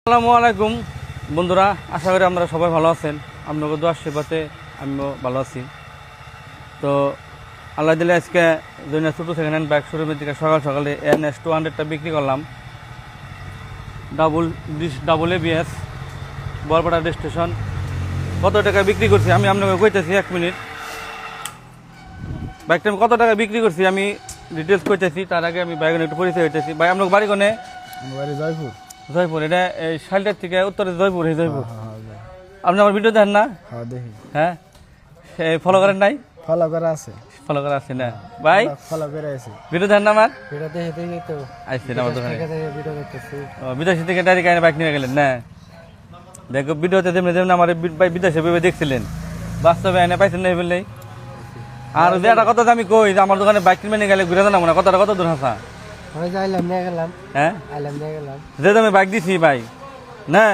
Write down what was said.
আসসালামু আলাইকুম বন্ধুরা, আশা করি আপনারা সবাই ভালো আছেন। আপনাদের দোয়ার আশীর্বাদে আমিও ভালো আছি। তো আল্লাহ দিলে আজকে দুনিয়া ছোটো সেকেন্ড হ্যান্ড বাইক শোরুমের দিকে সকাল সকালে NS 200টা বিক্রি করলাম। Double ABS Borpara registration. কত টাকা বিক্রি করছি আমি আপনাকে কইতেছি, 1 মিনিট। বাইকটা আমি কত টাকা বিক্রি করছি আমি ডিটেলস কইতেছি। তার আগে আমি বাইকের একটু পরিচয় হইতেছি। ভাই আপনার বাড়ি কোনে? জয়পুর। জয়পুর। এটা এই শালটার থেকে উত্তরে জয়পুর। এই জয়পুর। আপনি আমার ভিডিও দেখেন না? দেখি। হ্যাঁ, ফলো করেন নাই? ফলো করা আছে। ফলো করা আছে না ভাই? ফলো করে আছে। ভিডিও দেখেন না আমার? ভিডিও দেখে তো আসছেন আমার দোকানে? ভিডিও দেখতেছি। বিদেশি থেকে ডাইরেক্ট আইনে বাইক নিয়ে গেলেন না? দেখো ভিডিওতে যেমনি যেমন আমার বিদেশে ভেবে দেখছিলেন, বাস্তবে আইনে পাইছেন না বললেই। আর যে একটা কথা আমি কই যে আমার দোকানে বাইক কিনে গেলে ঘুরে জানাবো না, কথাটা কত দূর হাসা? আইলাম নিয়ে গেলাম। হ্যাঁ, আইলাম নিয়ে গেলাম। যে আমি বাইক দিছি ভাই না